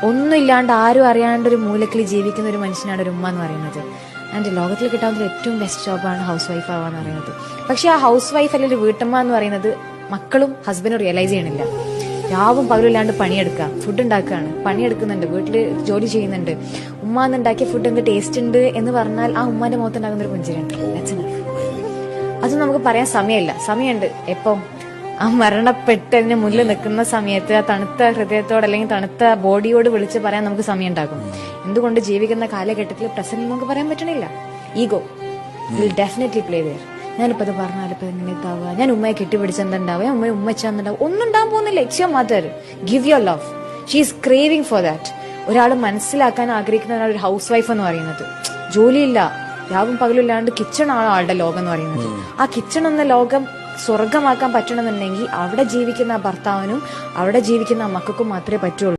ഒന്നുമില്ലാണ്ട് ആരും അറിയാണ്ട് ഒരു മൂലക്കിൽ ജീവിക്കുന്ന ഒരു മനുഷ്യനാണ് ഒരു ഉമ്മ എന്ന് പറയുന്നത്. ആൻഡ് ലോകത്തിൽ കിട്ടാവുന്ന ഏറ്റവും ബെസ്റ്റ് ജോബാണ് ഹൗസ് വൈഫ് ആവാന്ന് പറയുന്നത്. പക്ഷെ ആ ഹൗസ് വൈഫ് അല്ലെങ്കിൽ ഒരു വീട്ടമ്മ എന്ന് പറയുന്നത് മക്കളും ഹസ്ബൻഡും റിയലൈസ് ചെയ്യണില്ല. രാവും പകലില്ലാണ്ട് പണിയെടുക്കുക, ഫുഡ് ഉണ്ടാക്കുകയാണ്, പണിയെടുക്കുന്നുണ്ട്, വീട്ടില് ജോലി ചെയ്യുന്നുണ്ട്. ഉമ്മ എന്നുണ്ടാക്കിയ ഫുഡ് എന്ത് ടേസ്റ്റ് ഉണ്ട് എന്ന് പറഞ്ഞാൽ ആ ഉമ്മാന്റെ മുഖത്ത് ഉണ്ടാകുന്ന ഒരു പുഞ്ചിരിയുണ്ട്. അത് നമുക്ക് പറയാൻ സമയമുണ്ട്. എപ്പം ആ മരണപ്പെട്ടതിന് മുന്നിൽ നിൽക്കുന്ന സമയത്ത് ആ തണുത്ത ഹൃദയത്തോട് അല്ലെങ്കിൽ തണുത്ത ബോഡിയോട് വിളിച്ച് പറയാൻ നമുക്ക് സമയം ഉണ്ടാകും. എന്തുകൊണ്ട് ജീവിക്കുന്ന കാലഘട്ടത്തിൽ പ്രസന്റ് നമുക്ക് പറയാൻ പറ്റണില്ല. Ego will definitely play there. ഞാനിപ്പോ അത് പറഞ്ഞാൽ ഇപ്പൊ എങ്ങനെ ഇതാവുക, ഞാൻ ഉമ്മയെ കെട്ടിപ്പിടിച്ച് എന്താണ്ടാവുക, ഉമ്മച്ചാന്നുണ്ടാവും, ഒന്നും ഉണ്ടാകാൻ പോകുന്നില്ല. It's your mother, give your love. She is craving for that. ഒരാൾ മനസ്സിലാക്കാൻ ആഗ്രഹിക്കുന്ന ഒരു ഹൗസ് വൈഫ് എന്ന് പറയുന്നത്. ജോലിയില്ല, രാവും പകലും ഇല്ലാണ്ട് കിച്ചൺ ആണ് ആളുടെ ലോകം എന്ന് പറയുന്നത്. ആ കിച്ചൺ എന്ന ലോകം സ്വർഗമാക്കാൻ പറ്റണമെന്നുണ്ടെങ്കിൽ അവിടെ ജീവിക്കുന്ന ഭർത്താവിനും അവിടെ ജീവിക്കുന്ന മക്കൾക്കും മാത്രമേ പറ്റുള്ളൂ.